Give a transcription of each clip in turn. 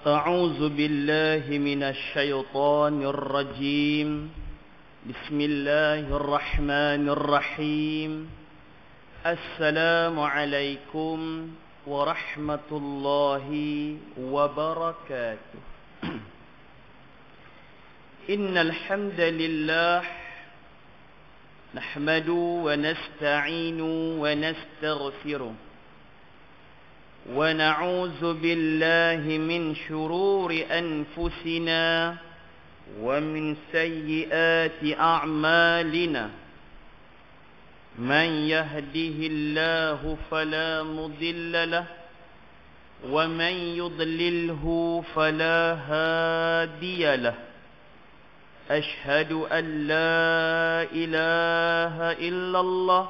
أعوذ بالله من الشيطان الرجيم بسم الله الرحمن الرحيم السلام عليكم ورحمة الله وبركاته إن الحمد لله نحمده ونستعينه ونستغفره ونعوذ بالله من شرور أنفسنا ومن سيئات أعمالنا من يهده الله فلا مضل له ومن يضلله فلا هادي له أشهد أن لا إله إلا الله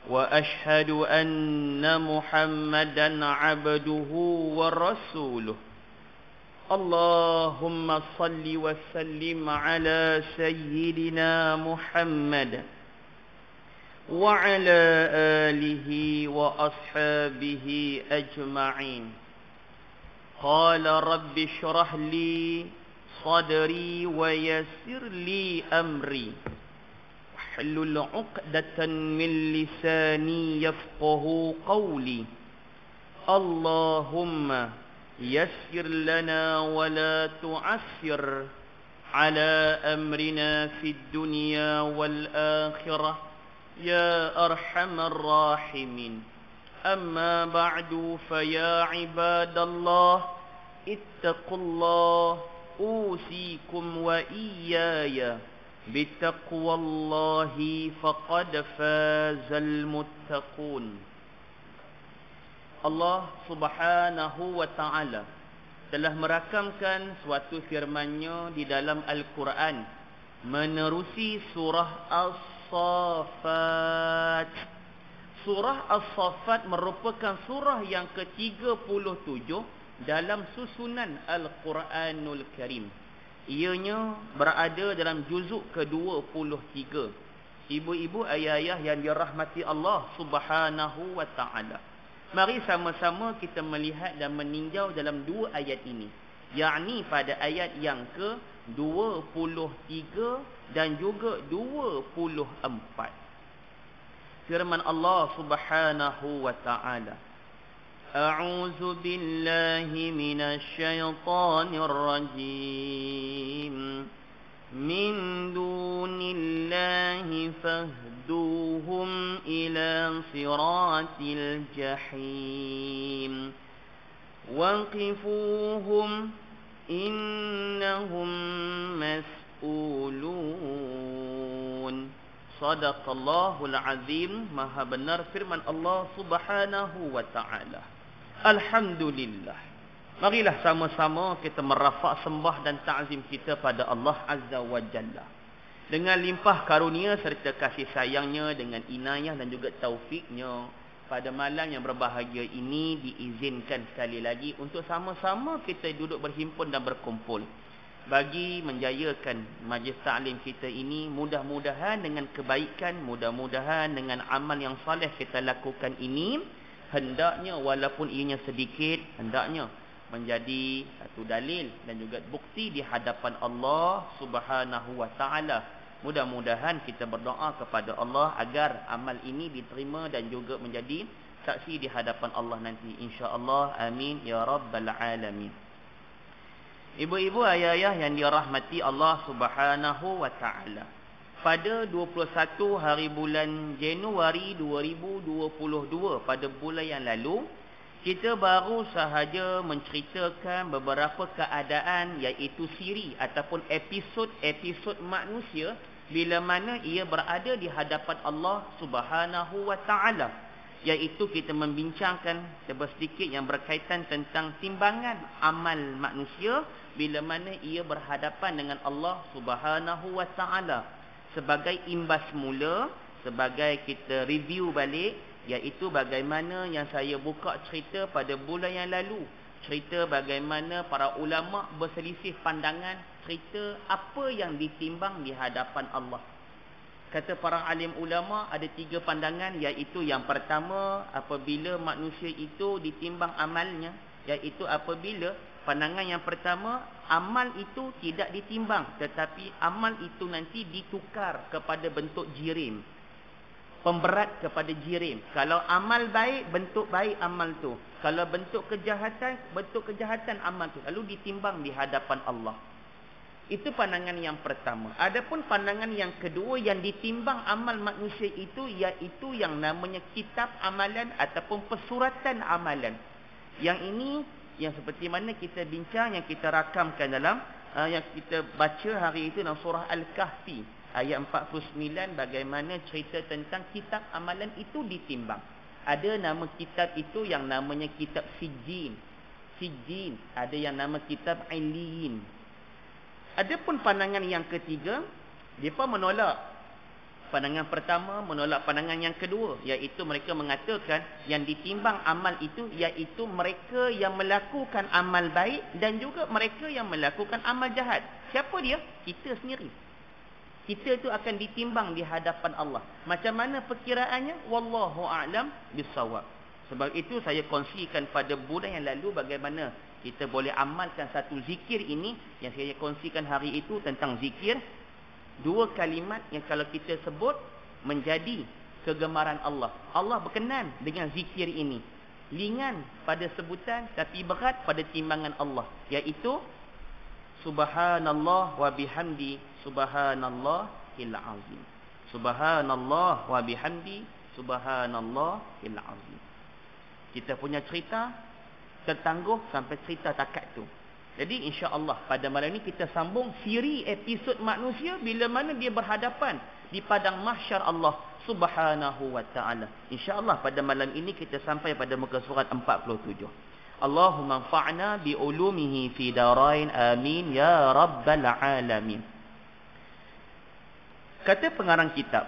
وأشهد أن محمدا عبده ورسوله اللهم صل وسلم على سيدنا محمد وعلى آله وأصحابه أجمعين قال رب اشرح لي صدري ويسر لي أمري واحلل عقدة من لساني يفقه قولي اللهم يسر لنا ولا تعسر على أمرنا في الدنيا والآخرة يا أرحم الراحمين أما بعد فيا عباد الله اتقوا الله أوصيكم وإياي بتقوى الله فقد فاز المتقون. Allah subhanahu wa ta'ala telah merakamkan suatu firman-Nya di dalam Al-Quran menerusi surah As-Saffat. Surah As-Saffat merupakan surah yang ke-37 dalam susunan Al-Quranul Karim. Ianya berada dalam juzuk ke-23. Ibu-ibu, ayah-ayah yang dirahmati Allah subhanahu wa ta'ala, mari sama-sama kita melihat dan meninjau dalam dua ayat ini, yakni pada ayat yang ke-23 dan juga 24. Firman Allah subhanahu wa ta'ala, أعوذ بالله من الشيطان الرجيم من دون الله فاهدوهم إلى صراط الجحيم وقفوهم إنهم مسؤولون. صدق الله العظيم. Maha benar firman Allah subhanahu wa ta'ala. Alhamdulillah. Marilah sama-sama kita merafak sembah dan ta'zim kita pada Allah Azza wa Jalla. Dengan limpah karunia serta kasih sayangnya, dengan inayah dan juga taufiknya, pada malam yang berbahagia ini diizinkan sekali lagi untuk sama-sama kita duduk berhimpun dan berkumpul bagi menjayakan majlis ta'lim kita ini. Mudah-mudahan dengan kebaikan, mudah-mudahan dengan amal yang saleh kita lakukan ini, hendaknya walaupun ianya sedikit, hendaknya menjadi satu dalil dan juga bukti di hadapan Allah subhanahu wa ta'ala. Mudah-mudahan kita berdoa kepada Allah agar amal ini diterima dan juga menjadi saksi di hadapan Allah nanti, insya-Allah. Amin ya rabbal alamin. Ibu-ibu, ayah-ayah yang dirahmati Allah subhanahu wa ta'ala, pada 21 hari bulan Januari 2022, pada bulan yang lalu, kita baru sahaja menceritakan beberapa keadaan, iaitu siri ataupun episod-episod manusia bila mana ia berada di hadapan Allah subhanahu wa ta'ala. Iaitu kita membincangkan sedikit yang berkaitan tentang timbangan amal manusia bila mana ia berhadapan dengan Allah subhanahu wa ta'ala. Sebagai imbas mula, sebagai kita review balik, iaitu bagaimana yang saya buka cerita pada bulan yang lalu, cerita bagaimana para ulama berselisih pandangan, cerita apa yang ditimbang di hadapan Allah. Kata para alim ulama ada 3 pandangan, iaitu yang pertama apabila manusia itu ditimbang amalnya, iaitu apabila Pandangan yang pertama, amal itu tidak ditimbang, tetapi amal itu nanti ditukar kepada bentuk jirim. Pemberat kepada jirim. Kalau amal baik, bentuk baik amal tu. Kalau bentuk kejahatan amal tu. Lalu ditimbang di hadapan Allah. Itu pandangan yang pertama. Adapun pandangan yang kedua, yang ditimbang amal manusia itu, iaitu yang namanya kitab amalan ataupun pesuratan amalan. Yang ini, yang seperti mana kita bincang, yang kita rakamkan dalam, yang kita baca hari itu dalam surah Al-Kahfi. Ayat 49, bagaimana cerita tentang kitab amalan itu ditimbang. Ada nama kitab itu yang namanya kitab Sijjin. Sijjin. Ada yang nama kitab Iliyin. Adapun pandangan yang ketiga, mereka menolak. Pandangan pertama menolak pandangan yang kedua, iaitu mereka mengatakan yang ditimbang amal itu iaitu mereka yang melakukan amal baik dan juga mereka yang melakukan amal jahat. Siapa dia? Kita sendiri. Kita itu akan ditimbang di hadapan Allah. Macam mana perkiraannya? Wallahu a'lam bissawab. Sebab itu saya kongsikan pada bulan yang lalu bagaimana kita boleh amalkan satu zikir ini yang saya kongsikan hari itu tentang zikir. Dua kalimat yang kalau kita sebut menjadi kegemaran Allah. Allah berkenan dengan zikir ini. Ringan pada sebutan tapi berat pada timbangan Allah. Iaitu Subhanallah wa bihamdi subhanallahil azim. Subhanallah wa bihamdi subhanallahil azim. Kita punya cerita tertangguh sampai cerita takat tu. Jadi insya-Allah pada malam ini kita sambung siri episod manusia bila mana dia berhadapan di padang mahsyar Allah Subhanahu wa taala. Insya-Allah pada malam ini kita sampai pada muka surat 47. Allahumma anfa'na bi ulumihi fi darain amin ya rabbal alamin. Kata pengarang kitab,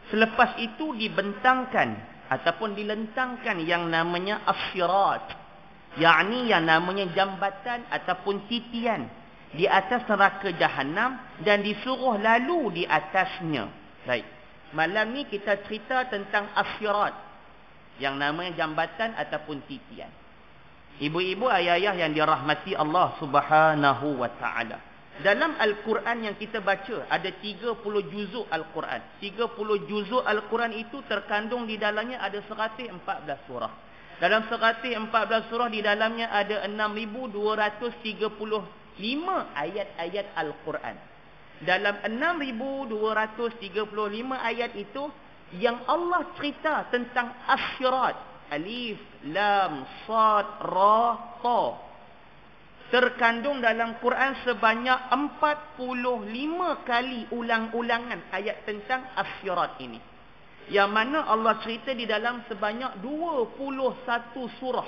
selepas itu dibentangkan ataupun dilentangkan yang namanya as-sirat, yakni yang namanya jambatan ataupun titian di atas neraka jahanam dan disuruh lalu di atasnya. Baik. Malam ni kita cerita tentang as-sirat, yang namanya jambatan ataupun titian. Ibu-ibu, ayah-ayah yang dirahmati Allah Subhanahu wa taala. Dalam Al-Quran yang kita baca ada 30 juzuk Al-Quran. 30 juzuk Al-Quran itu terkandung di dalamnya ada 114 surah. Dalam 114 surah di dalamnya ada 6,235 ayat-ayat Al-Quran. Dalam 6,235 ayat itu yang Allah cerita tentang asyirat, alif, lam, sad, ra, ta, terkandung dalam Quran sebanyak 45 kali ulang-ulangan ayat tentang asyirat ini. Yang mana Allah cerita di dalam sebanyak 21 surah.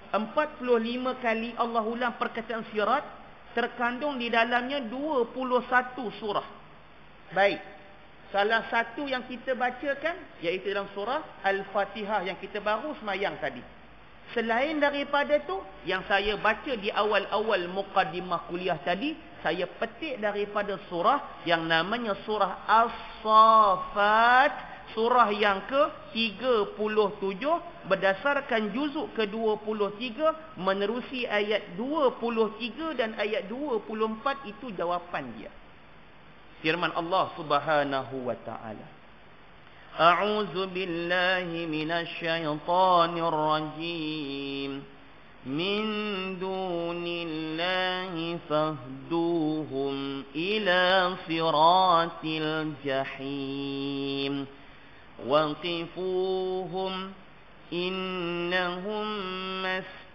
45 kali Allah ulang perkataan sirat, terkandung di dalamnya 21 surah. Baik. Salah satu yang kita bacakan iaitu dalam surah Al-Fatihah yang kita baru semayang tadi. Selain daripada tu, yang saya baca di awal-awal muqaddimah kuliah tadi, saya petik daripada surah yang namanya surah As-Saffat, surah yang ke-37 berdasarkan juzuk ke-23 menerusi ayat 23 dan ayat 24 itu jawapan dia. Firman Allah Subhanahu wa taala. A'udzu billahi minasy syaithanir rajim. Min dunillahi fahduhum ila siratil jahim. Waqifuhum innahum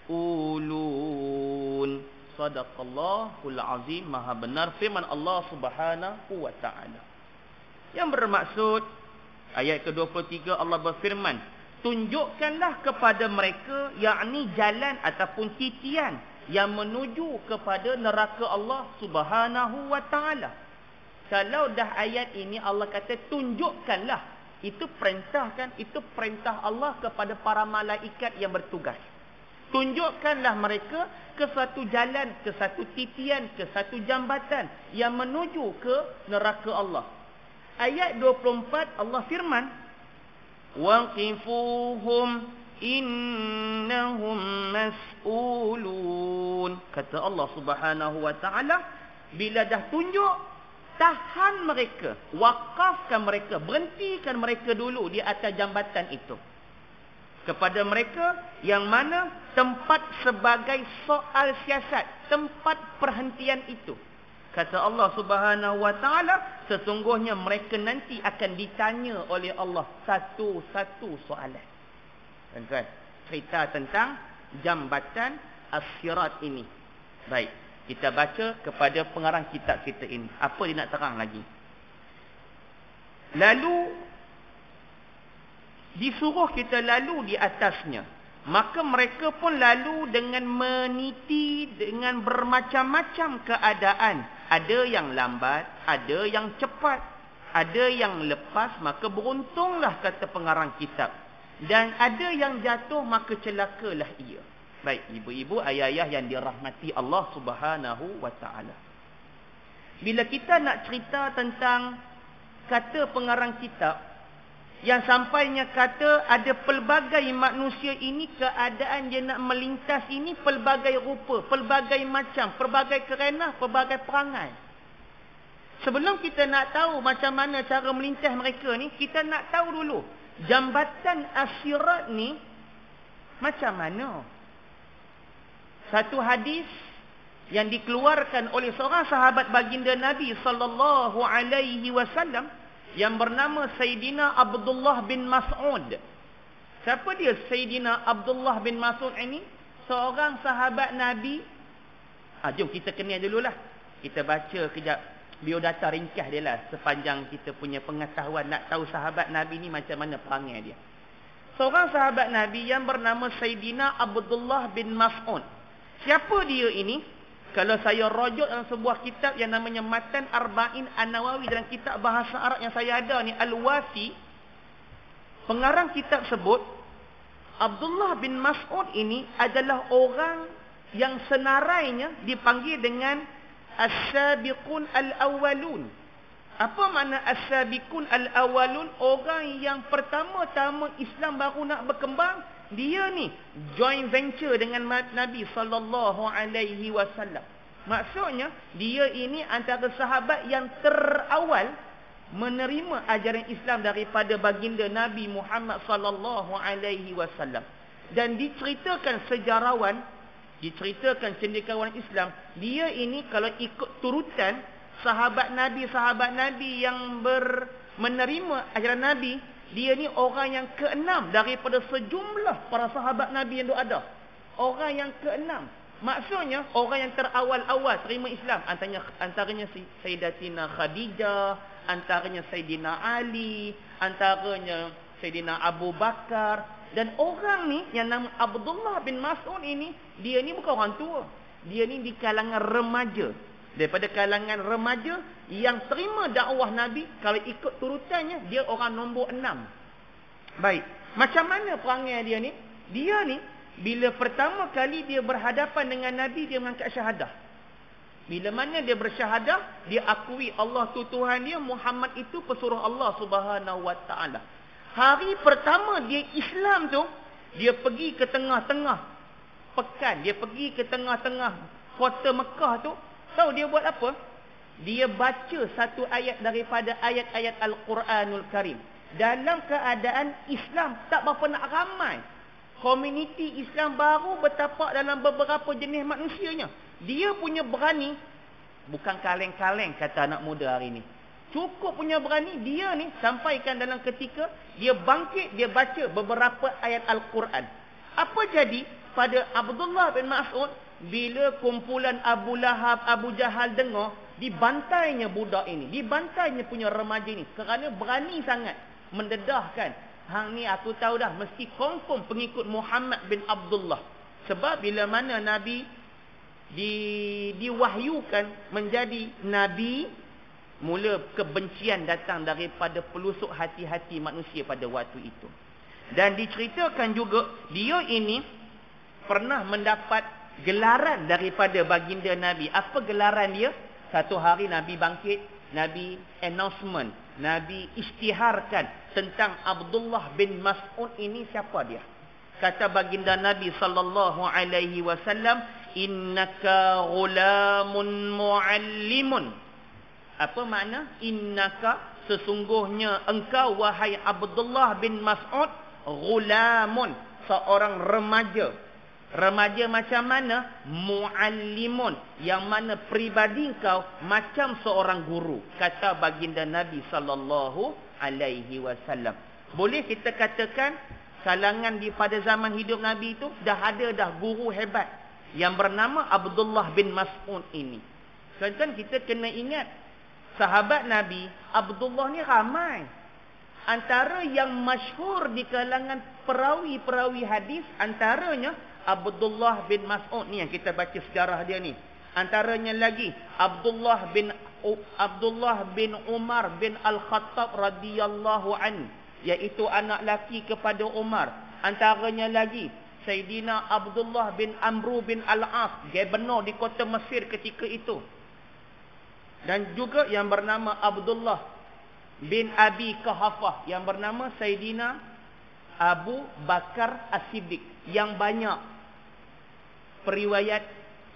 mas'ulun. Sadaqallahul azim. Maha benar firman Allah Subhanahu wa taala. Yang bermaksud ayat ke-23 Allah berfirman, tunjukkanlah kepada mereka, yakni jalan ataupun titian yang menuju kepada neraka Allah Subhanahu wa taala. Kalau dah ayat ini Allah kata tunjukkanlah, itu perintah kan? Itu perintah Allah kepada para malaikat yang bertugas. Tunjukkanlah mereka ke satu jalan, ke satu titian, ke satu jambatan yang menuju ke neraka Allah. Ayat 24 Allah firman, waqifuhum innahum mas'ulun. Kata Allah Subhanahu wa taala, bila dah tunjuk, tahan mereka, wakafkan mereka, berhentikan mereka dulu di atas jambatan itu. Kepada mereka yang mana tempat sebagai soal siasat, tempat perhentian itu. Kata Allah Subhanahu wa taala, sesungguhnya mereka nanti akan ditanya oleh Allah satu-satu soalan. Tuan-tuan, cerita tentang jambatan as-sirat ini. Baik, kita baca kepada pengarang kitab kita ini. Apa dia nak terang lagi? Lalu disuruh kita lalu di atasnya. Maka mereka pun lalu dengan meniti dengan bermacam-macam keadaan. Ada yang lambat, ada yang cepat, ada yang lepas, maka beruntunglah kata pengarang kitab. Dan ada yang jatuh, maka celakalah ia. Baik, ibu-ibu, ayah-ayah yang dirahmati Allah Subhanahu wa taala. Bila kita nak cerita tentang kata pengarang kitab, yang sampainya kata ada pelbagai manusia ini, keadaan dia nak melintas ini pelbagai rupa, pelbagai macam, pelbagai kerenah, pelbagai perangai. Sebelum kita nak tahu macam mana cara melintas mereka ni, kita nak tahu dulu jambatan as-sirat ni macam mana. Satu hadis yang dikeluarkan oleh seorang sahabat baginda Nabi sallallahu alaihi wasallam yang bernama Sayyidina Abdullah bin Mas'ud. Siapa dia Sayyidina Abdullah bin Mas'ud ini? Seorang sahabat Nabi. Jom kita kenal dululah. Kita baca kejap biodata ringkas dia lah, sepanjang kita punya pengetahuan nak tahu sahabat Nabi ni macam mana perangai dia. Seorang sahabat Nabi yang bernama Sayyidina Abdullah bin Mas'ud. Siapa dia ini? Kalau saya rujuk dalam sebuah kitab yang namanya Matan Arba'in An-Nawawi, dalam kitab bahasa Arab yang saya ada ni, Al-Wafi, pengarang kitab sebut Abdullah bin Mas'ud ini adalah orang yang senarainya dipanggil dengan As-Sabiqun Al-Awwalun. Apa makna As-Sabiqun Al-Awwalun? Orang yang pertama-tama Islam baru nak berkembang. Dia ni joint venture dengan Nabi sallallahu alaihi wasallam. Maksudnya dia ini antara sahabat yang terawal menerima ajaran Islam daripada baginda Nabi Muhammad sallallahu alaihi wasallam. Dan diceritakan sejarawan, diceritakan cendekiawan Islam, dia ini kalau ikut turutan sahabat Nabi yang menerima ajaran Nabi, dia ni orang yang ke-6 daripada sejumlah para sahabat Nabi yang ada. Orang yang ke-6. Maksudnya orang yang terawal-awal terima Islam. Antaranya Sayyidatina Khadijah, antaranya Sayyidina Ali, antaranya Sayyidina Abu Bakar. Dan orang ni yang nama Abdullah bin Mas'ud ini, dia ni bukan orang tua. Dia ni di kalangan remaja. Daripada kalangan remaja yang terima dakwah Nabi, kalau ikut turutannya, dia orang nombor 6. Baik, macam mana perangai dia ni? Dia ni, bila pertama kali dia berhadapan dengan Nabi, dia mengangkat syahadah. Bila mana dia bersyahadah, dia akui Allah tu Tuhan dia, Muhammad itu pesuruh Allah Subhanahu wa taala. Hari pertama dia Islam tu, dia pergi ke tengah-tengah pekan, dia pergi ke tengah-tengah kota Mekah tu. Tahu dia buat apa? Dia baca satu ayat daripada ayat-ayat Al-Quranul Karim. Dalam keadaan Islam tak berapa nak ramai. Komuniti Islam baru bertapak dalam beberapa jenis manusianya. Dia punya berani, bukan kaleng-kaleng kata anak muda hari ni. Cukup punya berani, dia ni sampaikan dalam ketika dia bangkit, dia baca beberapa ayat Al-Quran. Apa jadi pada Abdullah bin Mas'ud? Bila kumpulan Abu Lahab, Abu Jahal dengar, dibantainya budak ini, dibantainya punya remaja ini, kerana berani sangat mendedahkan, hang ni aku tahu dah mesti confirm pengikut Muhammad bin Abdullah. Sebab bila mana Nabi diwahyukan menjadi Nabi, mula kebencian datang daripada pelusuk hati-hati manusia pada waktu itu. Dan diceritakan juga dia ini pernah mendapat gelaran daripada baginda Nabi. Apa gelaran dia? Satu hari Nabi bangkit, Nabi announcement, Nabi isytiharkan tentang Abdullah bin Mas'ud ini siapa dia. Kata baginda Nabi sallallahu alaihi wasallam, innaka ghulamun muallimun. Apa makna? Innaka, sesungguhnya engkau wahai Abdullah bin Mas'ud, ghulamun, seorang remaja. Remaja macam mana? Muallimun, yang mana pribadi kau macam seorang guru. Kata baginda Nabi sallallahu alaihi wasallam. Boleh kita katakan kalangan di pada zaman hidup Nabi itu dah ada dah guru hebat yang bernama Abdullah bin Mas'ud ini. Kan kita kena ingat, sahabat Nabi Abdullah ni ramai. Antara yang masyhur di kalangan perawi-perawi hadis, antaranya Abdullah bin Mas'ud ni yang kita baca sejarah dia ni. Antaranya lagi Abdullah bin Umar bin Al-Khattab radhiyallahu an, iaitu anak laki kepada Umar. Antaranya lagi Sayyidina Abdullah bin Amru bin Al-As, gubernur di kota Mesir ketika itu. Dan juga yang bernama Abdullah bin Abi Kahafah, yang bernama Sayyidina Abu Bakar As-Siddiq, yang banyak periwayat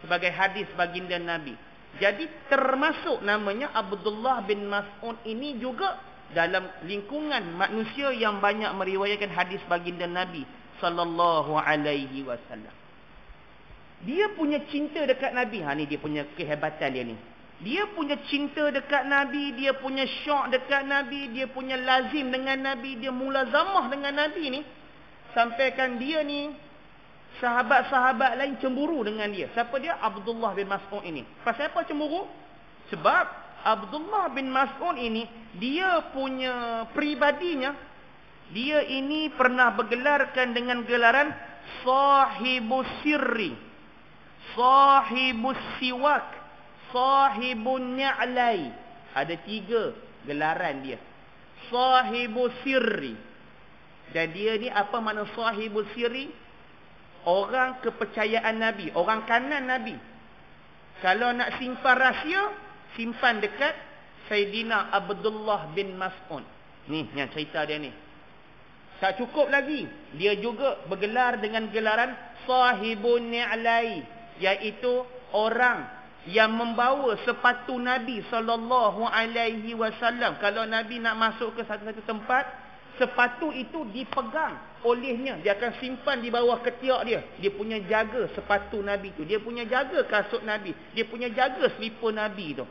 sebagai hadis baginda Nabi. Jadi termasuk namanya Abdullah bin Mas'ud ini juga dalam lingkungan manusia yang banyak meriwayatkan hadis baginda Nabi sallallahu alaihi wasallam. Dia punya cinta dekat Nabi. Ni dia punya kehebatan dia ni. Dia punya cinta dekat Nabi, dia punya syok dekat Nabi, dia punya lazim dengan Nabi, dia mulazamah dengan Nabi ni. Sampaikan dia ni, sahabat-sahabat lain cemburu dengan dia. Siapa dia? Abdullah bin Mas'ud ini. Pasal apa cemburu? Sebab Abdullah bin Mas'ud ini, dia punya pribadinya, dia ini pernah bergelarkan dengan gelaran sahibus sirri, sahibus siwak, sahibun ni'lai. Ada 3 gelaran dia. Sahibus sirri. Dan dia ni apa makna sahibus sirri? Orang kepercayaan Nabi, orang kanan Nabi. Kalau nak simpan rahsia, simpan dekat Sayyidina Abdullah bin Mas'ud. Ni yang cerita dia ni. Tak cukup lagi, dia juga bergelar dengan gelaran sahibun ni'lai, iaitu orang yang membawa sepatu Nabi sallallahu alaihi wasallam. Kalau Nabi nak masuk ke satu-satu tempat, sepatu itu dipegang olehnya. Dia akan simpan di bawah ketiak dia. Dia punya jaga sepatu Nabi tu. Dia punya jaga kasut Nabi. Dia punya jaga selipar Nabi tu.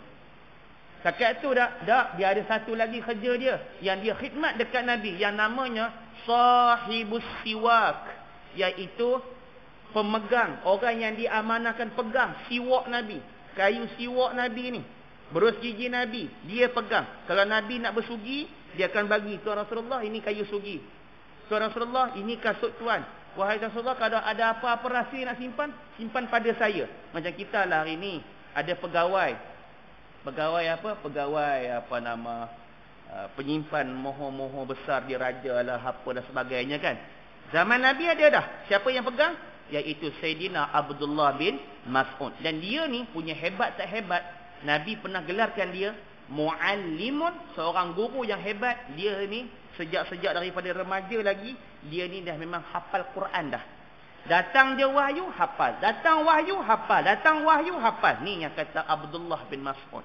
Setakat tu dah. Dia ada satu lagi kerja dia, yang dia khidmat dekat Nabi, yang namanya sahibus siwak, iaitu pemegang, orang yang diamanahkan pegang siwak Nabi. Kayu siwak Nabi ni, berus gigi Nabi, dia pegang. Kalau Nabi nak bersugi, dia akan bagi, Tuan Rasulullah, ini kayu sugi. Tuan Rasulullah, ini kasut tuan. Wahai Rasulullah, kalau ada apa-apa rahsia nak simpan, simpan pada saya. Macam kita lah hari ni, ada pegawai. Pegawai apa? Pegawai apa nama, penyimpan moho-moho besar di raja lah, apa dan sebagainya kan. Zaman Nabi ada dah. Siapa yang pegang? Iaitu Sayyidina Abdullah bin Mas'ud. Dan dia ni punya hebat tak hebat, Nabi pernah gelarkan dia muallimun, seorang guru yang hebat. Dia ni sejak daripada remaja lagi, dia ni dah memang hafal Quran dah. Datang dia wahyu, hafal. Datang wahyu, hafal. Datang wahyu, hafal. Ni yang kata Abdullah bin Mas'ud.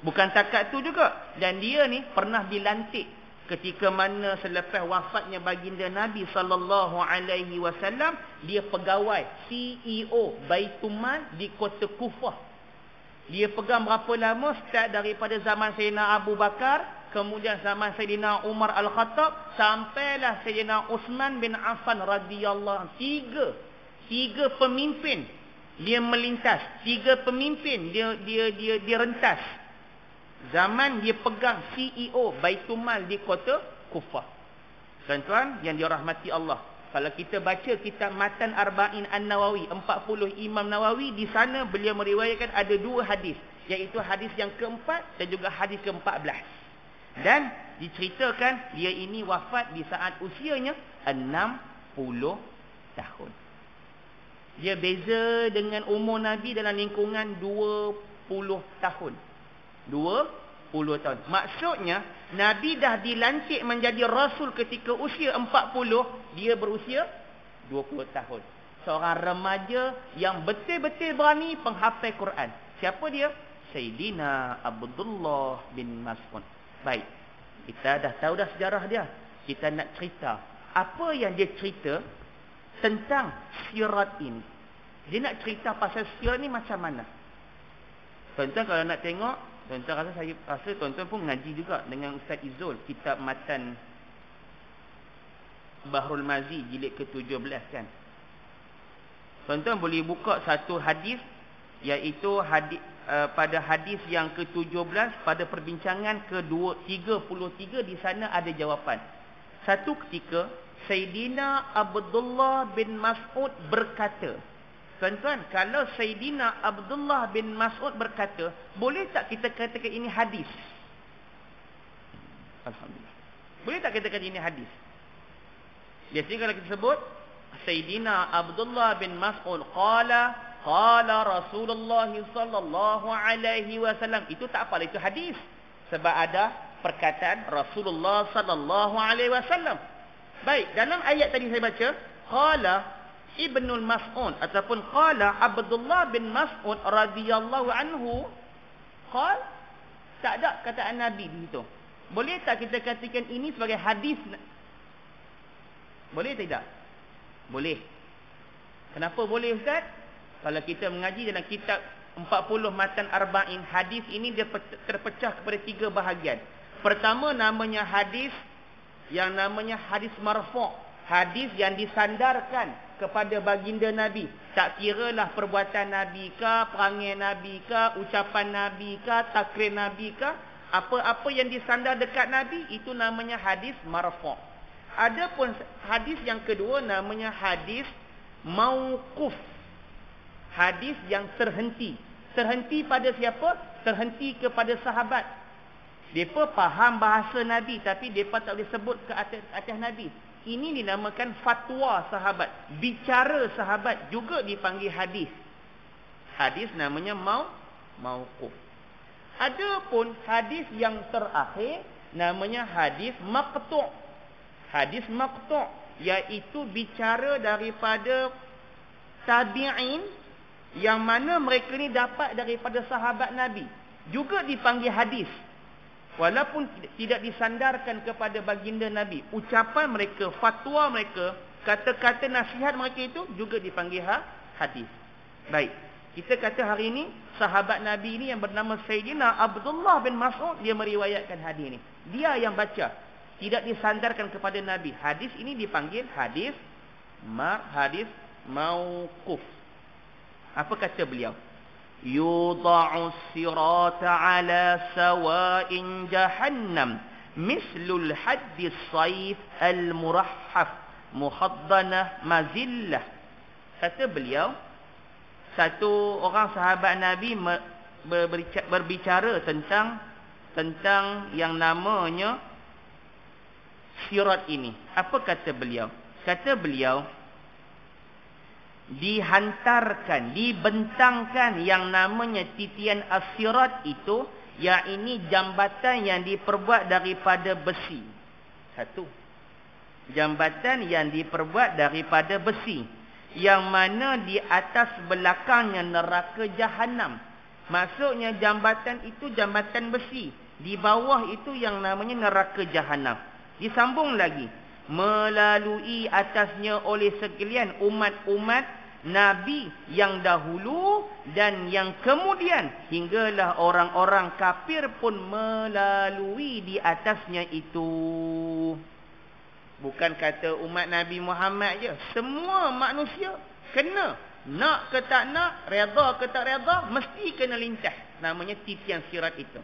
Bukan takat tu juga. Dan dia ni pernah dilantik ketika mana selepas wafatnya baginda Nabi sallallahu alaihi wasallam, dia pegawai CEO Baitul Mal di kota Kufah. Dia pegang berapa lama? Start daripada zaman Sayyidina Abu Bakar, kemudian zaman Sayyidina Umar Al-Khattab, sampailah Sayyidina Uthman bin Affan radhiyallahu anhu. Tiga pemimpin dia melintas, 3 pemimpin dia rentas. Zaman dia pegang CEO Baitul Mal di kota Kufah. Tuan-tuan yang dirahmati Allah, kalau kita baca kitab Matan Arba'in An-Nawawi, 40 Imam Nawawi, di sana beliau meriwayatkan ada 2 hadis, iaitu hadis yang keempat dan juga hadis ke-14. Dan diceritakan dia ini wafat di saat usianya 60 tahun. Dia beza dengan umur Nabi dalam lingkungan 20 tahun. 20 tahun. Maksudnya Nabi dah dilantik menjadi Rasul ketika usia 40, dia berusia 20 tahun. Seorang remaja yang betul-betul berani penghafal Quran. Siapa dia? Sayyidina Abdullah bin Mas'ud. Baik. Kita dah tahu dah sejarah dia. Kita nak cerita. Apa yang dia cerita tentang sirat ini. Dia nak cerita pasal sirat ni macam mana. Tuan-tuan kalau nak tengok, tuan-tuan rasa tuan-tuan pun ngaji juga dengan Ustaz Izul. Kitab Matan Bahrul Mazi jilid ke-17 kan. Tuan-tuan boleh buka satu hadis, iaitu pada hadis yang ke-17 pada perbincangan ke-33 di sana ada jawapan. Satu ketika Sayyidina Abdullah bin Mas'ud berkata, tuan-tuan, kalau Sayyidina Abdullah bin Mas'ud berkata, boleh tak kita katakan ini hadis? Alhamdulillah. Boleh tak kita katakan ini hadis? Biasanya kalau kita sebut Sayyidina Abdullah bin Mas'ud qala Rasulullah sallallahu alaihi wasallam, itu tak apa, itu hadis. Sebab ada perkataan Rasulullah sallallahu alaihi wasallam. Baik, dalam ayat tadi saya baca qala Ibnul Mas'ud ataupun qala Abdullah bin Mas'ud radhiyallahu anhu, tak ada kataan Nabi di situ. Boleh tak kita katakan ini sebagai hadis? Boleh tidak? Boleh. Kenapa boleh, Ustaz? Kalau kita mengaji dalam kitab 40 Matan Arba'in, hadis ini dia terpecah kepada 3 bahagian. Pertama namanya hadis yang namanya hadis marfu'. Hadis yang disandarkan kepada baginda Nabi. Tak kiralah perbuatan Nabi kah, perangai Nabi kah, ucapan Nabi kah, takrir Nabi kah, apa-apa yang disandar dekat Nabi, itu namanya hadis marfu'. Adapun hadis yang kedua namanya hadis mauquf. Hadis yang terhenti. Terhenti pada siapa? Terhenti kepada sahabat. Mereka faham bahasa Nabi tapi mereka tak boleh sebut ke atas Nabi. Ini dinamakan fatwa sahabat. Bicara sahabat juga dipanggil hadis. Hadis namanya mauquf. Adapun hadis yang terakhir namanya hadis maqtu'. Hadis maqtu' iaitu bicara daripada tabi'in yang mana mereka ni dapat daripada sahabat Nabi. Juga dipanggil hadis. Walaupun tidak disandarkan kepada baginda Nabi. Ucapan mereka, fatwa mereka, kata-kata nasihat mereka itu juga dipanggil hadis. Baik. Kita kata hari ini sahabat Nabi ini yang bernama Sayyidina Abdullah bin Mas'ud, dia meriwayatkan hadis ini. Dia yang baca. Tidak disandarkan kepada Nabi. Hadis ini dipanggil hadis mauquf. Apa kata beliau? Yudha'u sirata ala sawa'in jahannam mislul haddis sayf al-murahhaf muhaddanah mazillah. Kata beliau, satu orang sahabat Nabi berbicara tentang yang namanya sirat ini. Apa kata beliau? Kata beliau, dihantarkan, dibentangkan yang namanya titian as-sirat itu, yang ini jambatan yang diperbuat daripada besi. Satu, jambatan yang diperbuat daripada besi, yang mana di atas belakangnya neraka jahanam. Maksudnya jambatan itu jambatan besi, di bawah itu yang namanya neraka jahanam. Disambung lagi, melalui atasnya oleh sekalian umat-umat Nabi yang dahulu dan yang kemudian, hinggalah orang-orang kafir pun melalui di atasnya itu. Bukan kata umat Nabi Muhammad je, semua manusia kena. Nak ke tak nak, redha ke tak redha, mesti kena lintas. Namanya titian sirat itu.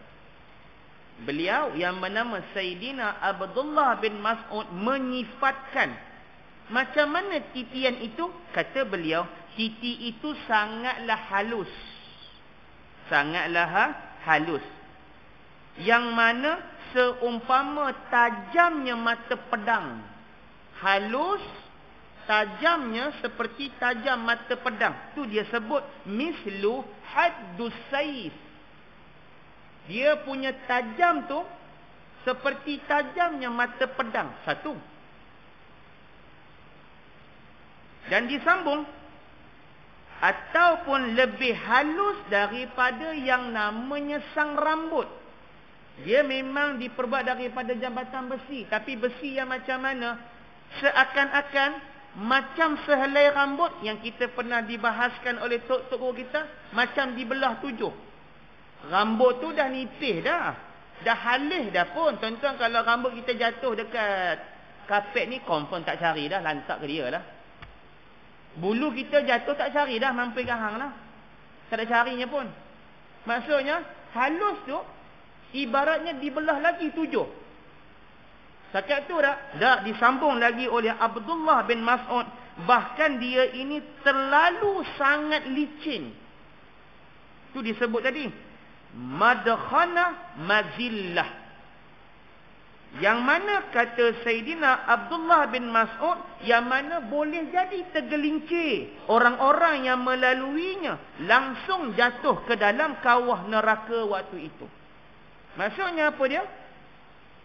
Beliau yang bernama Sayyidina Abdullah bin Mas'ud menyifatkan macam mana titian itu. Kata beliau, titi itu sangatlah halus. Sangatlah halus. Yang mana seumpama tajamnya mata pedang. Halus, tajamnya seperti tajam mata pedang. Tu dia sebut mislu haddus sayf. Dia punya tajam tu seperti tajamnya mata pedang. Satu. Dan disambung, ataupun lebih halus daripada yang namanya sang rambut. Dia memang diperbuat daripada jambatan besi, tapi besi yang macam mana? Seakan-akan macam sehelai rambut yang kita pernah dibahaskan oleh tok-tok guru kita, macam dibelah 7. Rambut tu dah nipis dah halus dah pun. Tuan-tuan, kalau rambut kita jatuh dekat kapet ni, confirm tak cari dah, lantak ke dia lah. Bulu kita jatuh tak cari dah, mampu gahang lah, tak ada carinya pun. Maksudnya halus tu ibaratnya dibelah lagi 7. Setakat tu dah disambung lagi oleh Abdullah bin Mas'ud, bahkan dia ini terlalu sangat licin. Tu disebut tadi madkhana mazillah, yang mana kata Sayyidina Abdullah bin Mas'ud, yang mana boleh jadi tergelincir orang-orang yang melaluinya langsung jatuh ke dalam kawah neraka waktu itu. Maksudnya apa dia?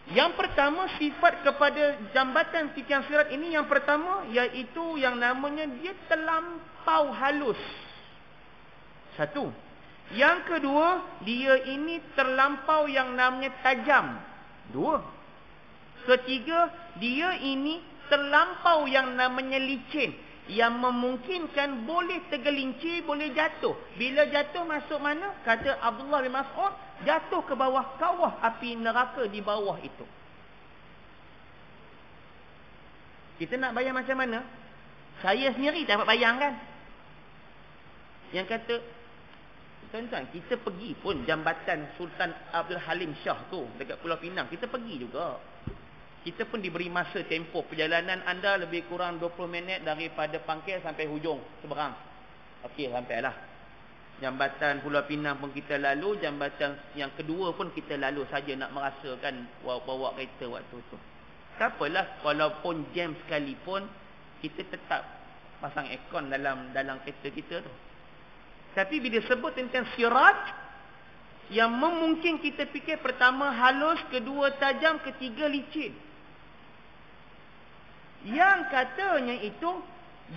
Yang pertama, sifat kepada jambatan titian sirat ini, yang pertama iaitu yang namanya dia terlampau halus. Satu. Yang kedua, dia ini terlampau yang namanya tajam. 2. Ketiga, dia ini terlampau yang namanya licin, yang memungkinkan boleh tergelincir, boleh jatuh. Bila jatuh masuk mana? Kata Abdullah bin Mas'ud, jatuh ke bawah kawah api neraka di bawah itu. Kita nak bayang macam mana? Saya sendiri dapat bayangkan. Yang kata, tuan-tuan, kita pergi pun jambatan Sultan Abdul Halim Shah tu dekat Pulau Pinang, kita pergi juga. Kita pun diberi masa tempoh. Perjalanan anda lebih kurang 20 minit daripada Pangkil sampai hujung seberang. Okey, sampailah. Jambatan Pulau Pinang pun kita lalu. Jambatan yang kedua pun kita lalu saja, nak merasakan bawa kereta waktu tu. Tak apalah, walaupun jam sekalipun, kita tetap pasang aircon dalam kereta kita tu. Tapi bila sebut tentang sirat, yang memungkin kita fikir, pertama halus, kedua tajam, ketiga licin. Yang katanya itu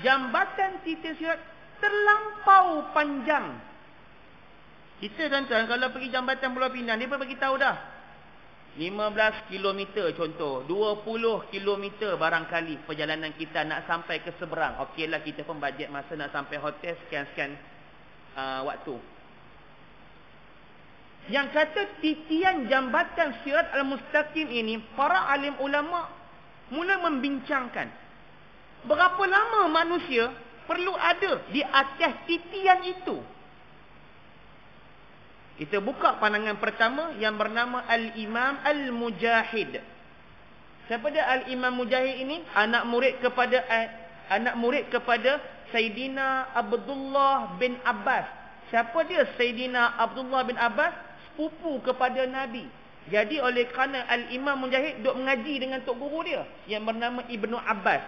jambatan titian sirat terlampau panjang. Kita tuan-tuan kalau pergi jambatan Pulau Pinang, dia pun bagi tahu dah 15 km contoh, 20 km barangkali perjalanan kita nak sampai ke seberang. Okeylah, kita pun bajet masa nak sampai hotel sekian-sekian waktu. Yang kata titian jambatan sirat al-mustaqim ini, para alim ulama mula membincangkan berapa lama manusia perlu ada di atas titian itu. Kita buka pandangan pertama yang bernama Al-Imam Al-Mujahid. Siapa dia Al-Imam Mujahid ini? Anak murid kepada Sayyidina Abdullah bin Abbas. Siapa dia Sayyidina Abdullah bin Abbas? Sepupu kepada Nabi. Jadi oleh kerana Al-Imam Mujahid duk mengaji dengan tok guru dia yang bernama Ibnu Abbas.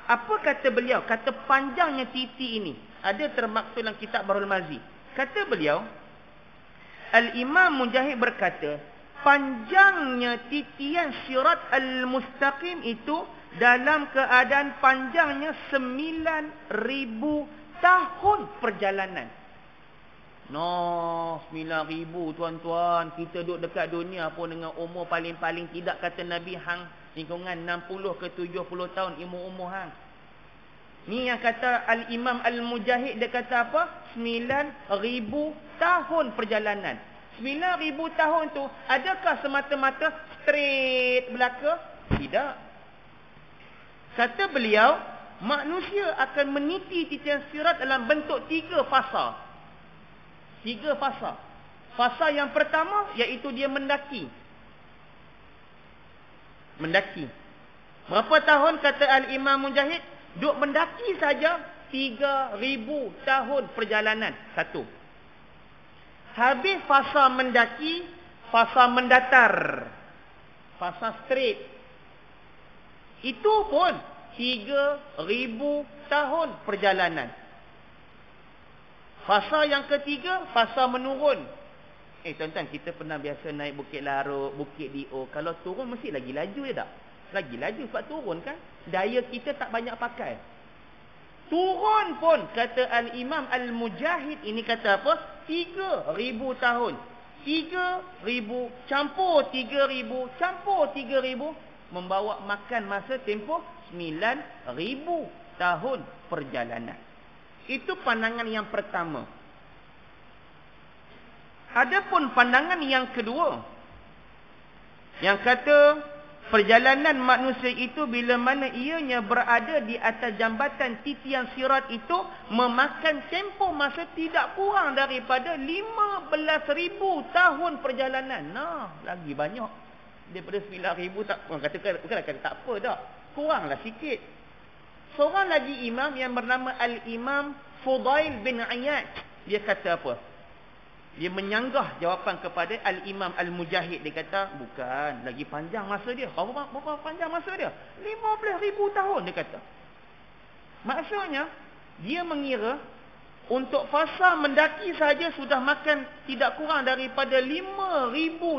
Apa kata beliau? Kata panjangnya titi ini ada termaktub dalam kitab Bahrul Mazi. Kata beliau, Al-Imam Mujahid berkata, panjangnya titian sirat al-mustaqim itu dalam keadaan panjangnya 9,000 tahun perjalanan. 9,000 tuan-tuan. Kita duduk dekat dunia pun dengan umur paling-paling tidak kata Nabi hang lingkungan 60 ke 70 tahun umur hang. Ni yang kata Al-Imam Al-Mujahid, dia kata apa? 9,000 tahun perjalanan. 9,000 tahun tu adakah semata-mata straight belaka? Tidak. Kata beliau, manusia akan meniti titian sirat dalam bentuk 3 fasa. 3 fasa. Fasa yang pertama iaitu dia mendaki. Mendaki. Berapa tahun kata Al-Imam Mujahid? Duk mendaki saja 3,000 tahun perjalanan. 1. Habis fasa mendaki, fasa mendatar. Fasa straight. Itu pun 3,000 tahun perjalanan. Fasa yang ketiga, fasa menurun. Tuan-tuan, kita pernah biasa naik Bukit Laruk, Bukit Dio. Kalau turun mesti lagi laju tak? Lagi laju sebab turun kan. Daya kita tak banyak pakai. Turun pun kata Al-Imam Al-Mujahid ini kata apa? 3,000 tahun. 3,000 campur 3,000 campur 3,000 membawa makan masa tempoh 9,000 tahun perjalanan. Itu pandangan yang pertama. Adapun pandangan yang kedua, yang kata perjalanan manusia itu bila mana ianya berada di atas jambatan titian sirat itu memakan tempoh masa tidak kurang daripada 15,000 tahun perjalanan. Nah, lagi banyak daripada 9,000 tak. Orang kata bukanlah kata tak apa dah. Kuranglah sikit. Seorang lagi imam yang bernama Al-Imam Fudail bin Iyad, dia kata apa? Dia menyanggah jawapan kepada Al-Imam Al-Mujahid. Dia kata, bukan, lagi panjang masa dia. Berapa panjang masa dia? 15,000 tahun, dia kata. Maksudnya, dia mengira untuk fasa mendaki saja sudah makan tidak kurang daripada 5,000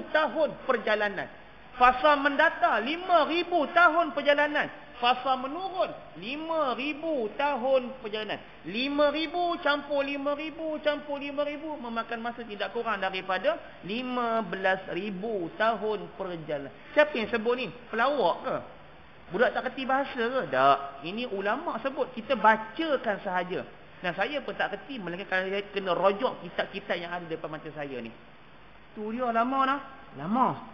tahun perjalanan. Fasa mendata 5,000 tahun perjalanan. Fasa menurun 5,000 tahun perjalanan. 5,000 campur 5,000 campur 5,000 memakan masa tidak kurang daripada 15,000 tahun perjalanan. Siapa yang sebut ni? Pelawak ke? Budak tak kerti bahasa ke? Tak. Ini ulama sebut. Kita bacakan sahaja. Dan saya pun tak kerti melainkan kalau saya kena rojok kitab-kitab yang ada depan mata saya ni. Tu dia lama dah. Lama.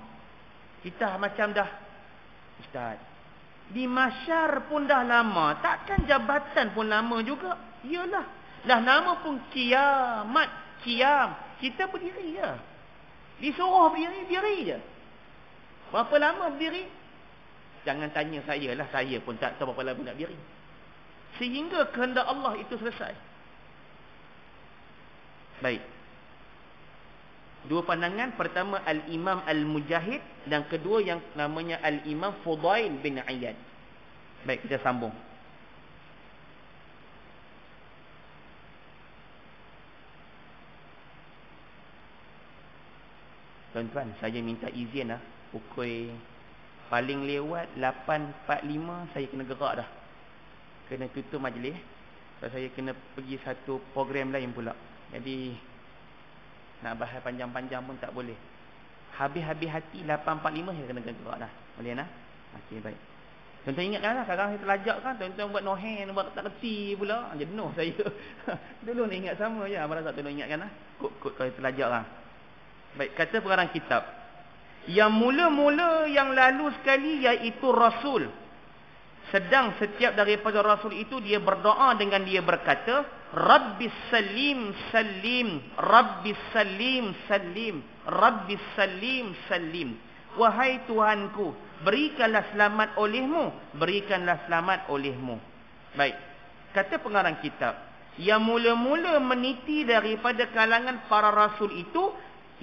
Kita macam dah, Ustaz, di mahsyar pun dah lama. Takkan jabatan pun lama juga? Iyalah. Dah nama pun kiamat. Kiam. Kita berdiri je. Disuruh berdiri, berdiri je. Berapa lama berdiri? Jangan tanya saya lah. Saya pun tak tahu berapa lama nak berdiri. Sehingga kehendak Allah itu selesai. Baik. Dua pandangan. Pertama Al-Imam Al-Mujahid. Dan kedua yang namanya Al-Imam Fudail bin Iyad. Baik, kita sambung. Tuan-tuan, saya minta izin lah. Pukul paling lewat 8.45 saya kena gerak dah. Kena tutup majlis. Saya kena pergi satu program lain pula. Jadi nak bahas panjang-panjang pun tak boleh. Habis-habis hati 8.45 saya kena gerak dah. Boleh nah? Okey, baik. Tuan-tuan ingatkan lah, sekarang saya terlajak kan, tuan-tuan buat no hand, buat tak kerti pula. Jenuh saya. Dulu nak ingat sama je. Abang Razak tuan-tuan ingatkan lah. Kod kalau terlajak lah. Baik, kata pengarang kitab. Yang mula-mula yang lalu sekali iaitu Rasul. Sedang setiap daripada Rasul itu dia berdoa dengan dia berkata, Rabbis salim salim, Rabbis salim salim, Rabbis salim salim. Wahai Tuhanku, berikanlah selamat olehmu, berikanlah selamat olehmu. Baik, kata pengarang kitab, yang mula-mula meniti daripada kalangan para Rasul itu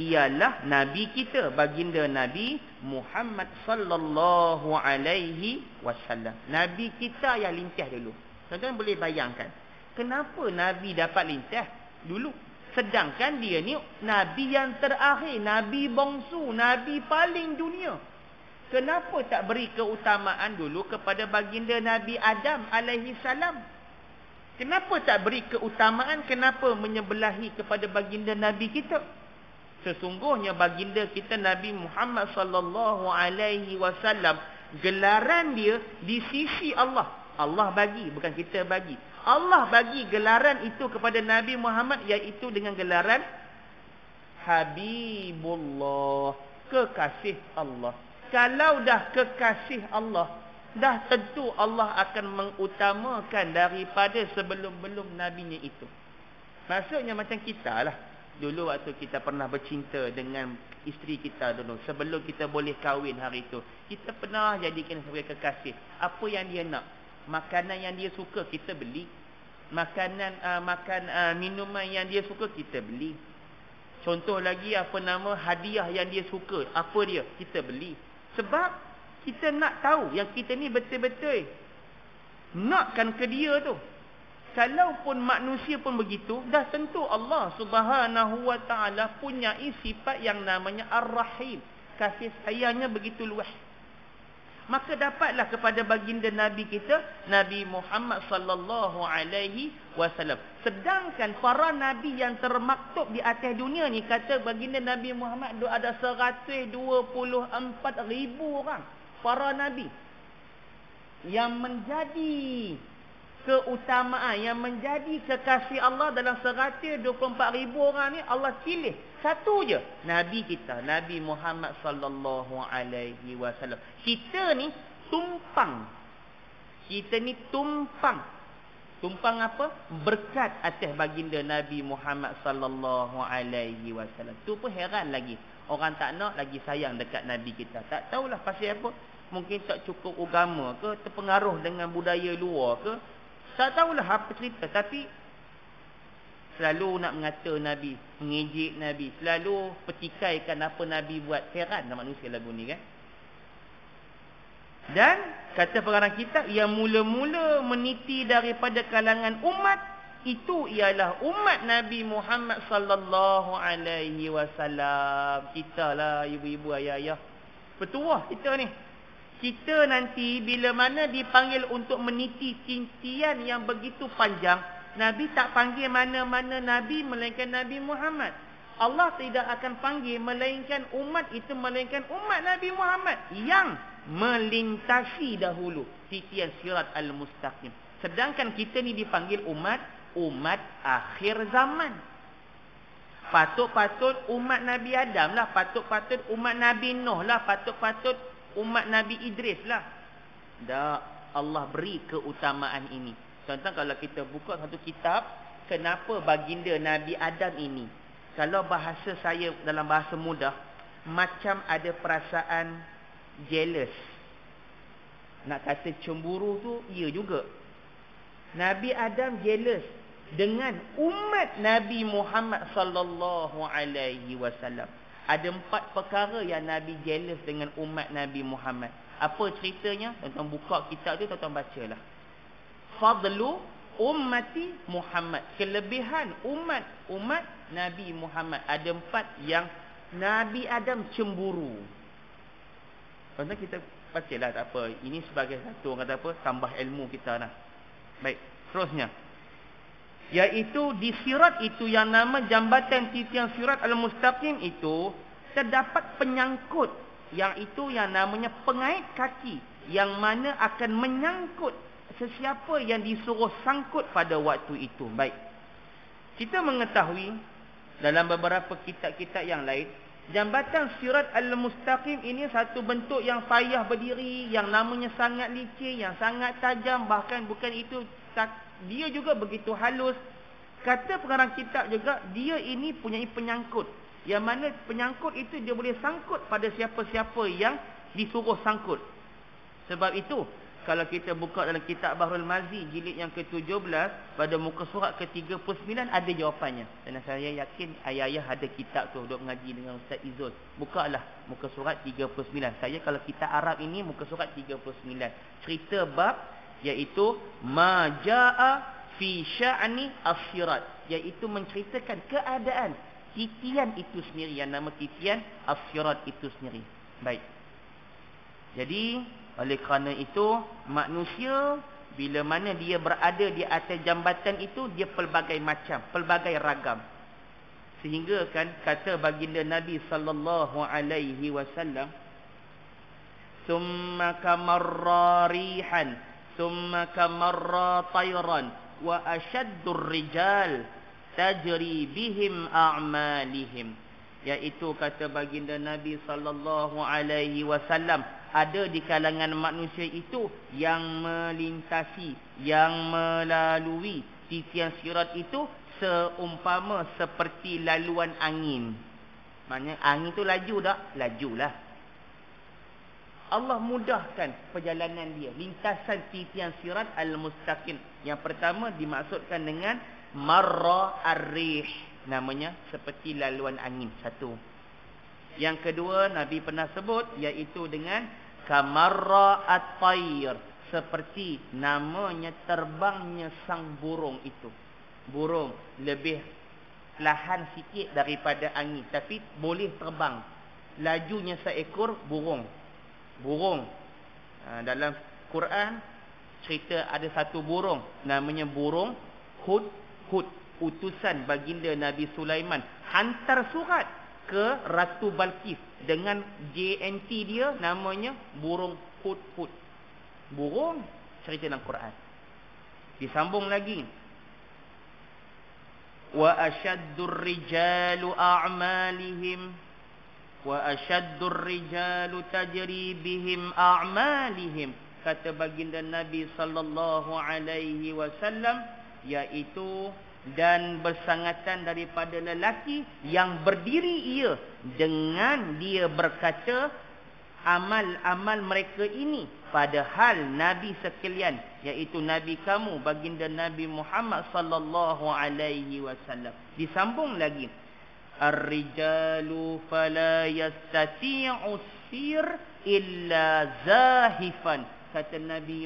ialah Nabi kita, baginda Nabi Muhammad sallallahu alaihi wasallam. Nabi kita yang lintah dulu. Tuan-tuan boleh bayangkan, kenapa Nabi dapat lintah dulu? Sedangkan dia ni Nabi yang terakhir, Nabi bongsu, Nabi paling dunia. Kenapa tak beri keutamaan dulu kepada baginda Nabi Adam alaihi salam? Kenapa tak beri keutamaan? Kenapa menyebelahi kepada baginda Nabi kita? Sesungguhnya baginda kita Nabi Muhammad sallallahu alaihi wasallam, gelaran dia di sisi Allah. Allah bagi, bukan kita bagi. Allah bagi gelaran itu kepada Nabi Muhammad, iaitu dengan gelaran Habibullah, kekasih Allah. Kalau dah kekasih Allah, dah tentu Allah akan mengutamakan daripada sebelum-belum nabinya itu. Maksudnya macam kita lah. Dulu waktu kita pernah bercinta dengan isteri kita dulu, sebelum kita boleh kahwin hari itu, kita pernah jadikan sebagai kekasih. Apa yang dia nak, makanan yang dia suka kita beli, minuman yang dia suka kita beli. Contoh lagi, hadiah yang dia suka, apa dia, kita beli. Sebab kita nak tahu yang kita ni betul-betul nakkan ke dia tu. Kalaupun manusia pun begitu, dah tentu Allah Subhanahu wa taala punyai sifat yang namanya Ar-Rahim. Kasih sayangnya begitu luas. maka dapatlah kepada baginda Nabi kita, Nabi Muhammad sallallahu alaihi wasallam. Sedangkan para nabi yang termaktub di atas dunia ni, kata baginda Nabi Muhammad ada 124,000 orang para nabi yang menjadi keutamaan, yang menjadi kekasih Allah. Dalam 124,000 orang ni Allah pilih satu je, Nabi kita, Nabi Muhammad sallallahu alaihi wasallam. Kita ni tumpang. Tumpang apa? Berkat atas baginda Nabi Muhammad sallallahu alaihi wasallam. Tu pun heran lagi. Orang tak nak lagi sayang dekat Nabi kita. Tak tahulah pasal apa. Mungkin tak cukup agama ke, terpengaruh dengan budaya luar ke. Tak tahulah apa cerita, tapi selalu nak mengata Nabi, mengejek Nabi, selalu petikaikan apa Nabi buat. Heran manusia lagu ni kan. Dan kata pengarang kitab, yang mula-mula meniti daripada kalangan umat itu ialah umat Nabi Muhammad sallallahu alaihi wasallam. Kita lah ibu-ibu, ayah-ayah, petua kita ni. Kita nanti bila mana dipanggil untuk meniti tintian yang begitu panjang, Nabi tak panggil mana-mana Nabi melainkan Nabi Muhammad. Allah tidak akan panggil melainkan umat itu, melainkan umat Nabi Muhammad yang melintasi dahulu titian sirat al-mustaqim. Sedangkan kita ni dipanggil umat akhir zaman. Patut-patut umat Nabi Adam lah, patut-patut umat Nabi Nuh lah, patut-patut umat Nabi Idris lah. Tak, Allah beri keutamaan ini. Contoh kalau kita buka satu kitab, kenapa baginda Nabi Adam ini, kalau bahasa saya dalam bahasa mudah, macam ada perasaan jealous. Nak kata cemburu tu, iya juga. Nabi Adam jealous dengan umat Nabi Muhammad sallallahu alaihi wasallam. Ada 4 perkara yang Nabi jealous dengan umat Nabi Muhammad. Apa ceritanya? Tuan-tuan buka kitab tu, tuan-tuan bacalah. Fadlu ummati Muhammad. Kelebihan umat Nabi Muhammad. Ada 4 yang Nabi Adam cemburu. Tuan-tuan kita bacalah, tak apa. Ini sebagai satu, orang kata apa, tambah ilmu kita lah. Baik, terusnya. Iaitu di sirat itu, yang nama jambatan titian sirat al-mustaqim itu, terdapat penyangkut, yang itu yang namanya pengait kaki, yang mana akan menyangkut sesiapa yang disuruh sangkut pada waktu itu. Baik, kita mengetahui dalam beberapa kitab-kitab yang lain, jambatan sirat al-mustaqim ini satu bentuk yang payah berdiri, yang namanya sangat licin, yang sangat tajam. Bahkan bukan itu, dia juga begitu halus. Kata pengarang kitab juga, dia ini punya penyangkut, yang mana penyangkut itu dia boleh sangkut pada siapa-siapa yang disuruh sangkut. Sebab itu kalau kita buka dalam kitab Bahrul Mazi jilid yang ke-17 pada muka surat ke-39 ada jawapannya. Dan saya yakin ayah-ayah ada kitab tu, duk mengaji dengan Ustaz Izul. Bukalah muka surat 39. Saya kalau kitab Arab ini muka surat 39. Cerita bab iaitu majaa fi sya'ni as-sirat, iaitu menceritakan keadaan titian itu sendiri, yang nama titian as-sirat itu sendiri. Baik. Jadi oleh kerana itu, manusia bila mana dia berada di atas jambatan itu, dia pelbagai macam, pelbagai ragam. Sehingga kan kata baginda Nabi sallallahu alaihi wasallam, summa kamarra rihan, summa kamarra tayran, wa asyaddur rijal tajri bihim a'malihim. Iaitu kata baginda Nabi sallallahu alaihi wasallam, ada di kalangan manusia itu yang melintasi, yang melalui titian sirat itu seumpama seperti laluan angin. Maknanya angin tu laju tak? Lajulah. Allah mudahkan perjalanan dia, lintasan titian sirat al-mustaqim. Yang pertama dimaksudkan dengan marra ar-rih, namanya seperti laluan angin, satu. Yang kedua Nabi pernah sebut, iaitu dengan kamarra at-tayr, seperti namanya terbangnya sang burung itu. Burung lebih lahan sikit daripada angin, tapi boleh terbang. Lajunya seekor burung. Dalam Quran cerita ada satu burung namanya burung Hud. Utusan baginda Nabi Sulaiman hantar surat ke Ratu Balqis dengan JNT dia namanya burung Hud. Burung cerita dalam Quran. Disambung lagi. Wa ashaddur rijalu a'malihim wa ashaddur rijalu tajri bihim a'malihim. Kata baginda Nabi sallallahu alaihi wasallam, iaitu dan bersangatan daripada lelaki yang berdiri ia dengan dia berkata amal-amal mereka ini, padahal Nabi sekalian, iaitu Nabi kamu baginda Nabi Muhammad sallallahu alaihi wasallam. Disambung lagi, ar-rijalu fala yastati'u sir illa zahifan. Kata Nabi,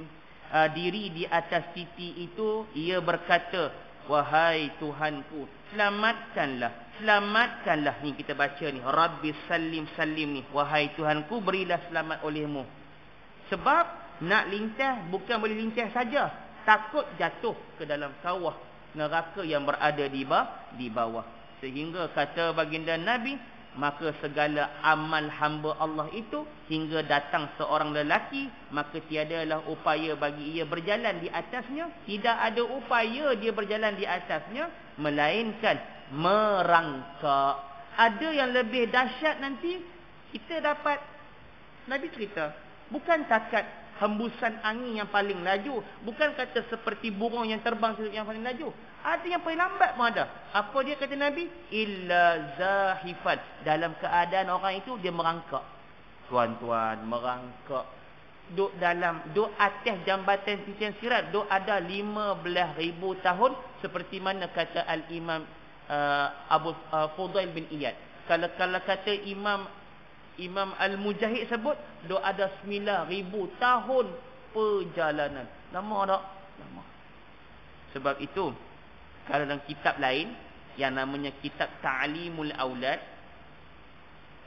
diri di atas titi itu ia berkata, wahai Tuhanku, selamatkanlah. Ni kita baca ni, Rabbi salim ni, wahai Tuhanku, berilah selamat olehmu. Sebab nak lintas bukan boleh lintas saja, takut jatuh ke dalam kawah neraka yang berada di bawah. Sehingga kata baginda Nabi, maka segala amal hamba Allah itu hingga datang seorang lelaki, maka tiadalah upaya bagi ia berjalan di atasnya. Tidak ada upaya dia berjalan di atasnya, melainkan merangkak. Ada yang lebih dahsyat nanti kita dapat. Nabi cerita, bukan takat hembusan angin yang paling laju, bukan kata seperti burung yang terbang yang paling laju, ada yang paling lambat pun ada. Apa dia kata Nabi? Illa zahifan. Dalam keadaan orang itu dia merangkak. Tuan-tuan, merangkak. Duk atas jambatan titian sirat, duk ada 15,000 tahun, seperti mana kata Al-Imam Abu Fudail bin Iyad. Kalau kata Imam Al-Mujahid sebut, duk ada 9,000 tahun perjalanan. Lama tak? Lama. Sebab itu, kalau dalam kitab lain yang namanya kitab Ta'limul Aulad,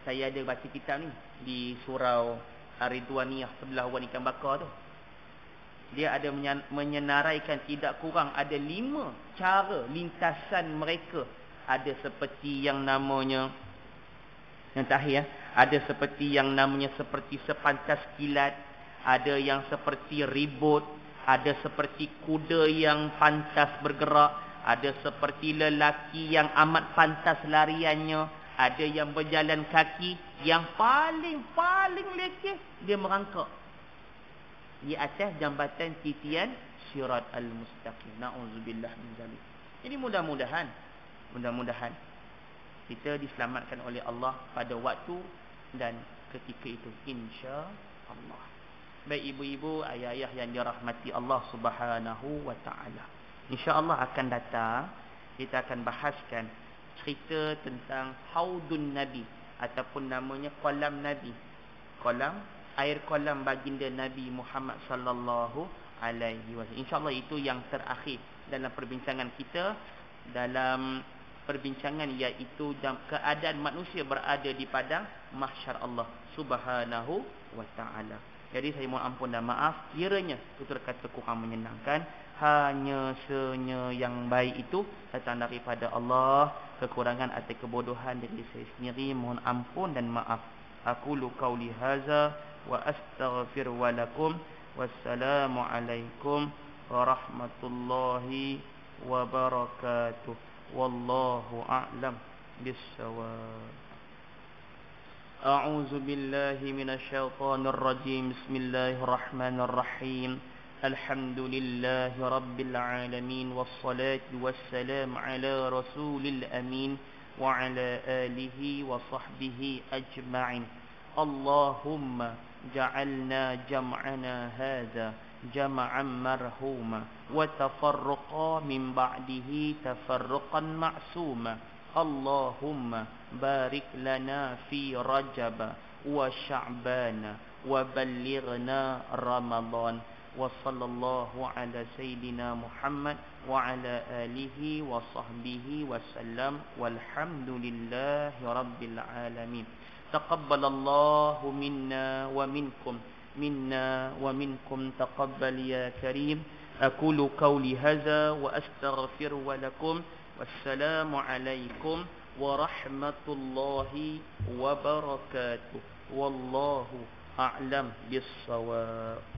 saya ada baca kitab ni di surau Ar-Ridwaniyah sebelah Wan Ikan Bakar tu. Dia ada menyenaraikan tidak kurang ada 5 cara lintasan mereka. Ada seperti yang namanya, yang terakhir, ada seperti yang namanya seperti sepantas kilat, ada yang seperti ribut, ada seperti kuda yang pantas bergerak, ada seperti lelaki yang amat pantas lariannya, ada yang berjalan kaki, yang paling lekeh dia merangkak di atas jambatan titian Sirat Al-Mustaqim. Na'udzubillah min zalik. Jadi mudah-mudahan kita diselamatkan oleh Allah pada waktu dan ketika itu, insya-Allah. Baik ibu-ibu, ayah-ayah yang dirahmati Allah Subhanahu wa taala. InsyaAllah akan datang kita akan bahaskan cerita tentang Haudun Nabi, ataupun namanya kolam Nabi. Air kolam baginda Nabi Muhammad sallallahu alaihi wasallam. InsyaAllah itu yang terakhir dalam perbincangan kita, dalam perbincangan iaitu keadaan manusia berada di padang mahsyar Allah Subhanahu wa taala. Jadi saya mohon ampun dan maaf kiranya tutur kata kurang menyenangkan. Hanya yang baik itu datang daripada Allah. Kekurangan atau kebodohan dari saya sendiri, mohon ampun dan maaf. Aqulu qauli hadza wa astaghfiru wa lakum. Wassalamu alaikum warahmatullahi wabarakatuh. Wallahu a'lam bis-shawab. A'udzu billahi minasyaitonir rajim. Bismillahirrahmanirrahim. Alhamdulillahi rabbil alamin, wassalatu wassalamu ala rasulil amin wa ala alihi wa sahbihi ajma'in. Allahumma ja'alna jam'ana hadha jam'an marhuma wa tafarruqa min ba'dihi tafarruqan ma'suma. Allahumma barik lana fi Rajab wa Sya'ban wa ballighna Ramadan. Wa sallallahu ala sayyidina Muhammad wa ala alihi wa sahbihi wa sallam. Walhamdulillahi rabbil alamin. Taqabbalallahu minna wa minkum. منا ومنكم تقبل يا كريم. أقول قولي هذا وأستغفر ولكم، والسلام عليكم ورحمة الله وبركاته، والله أعلم بالصواب.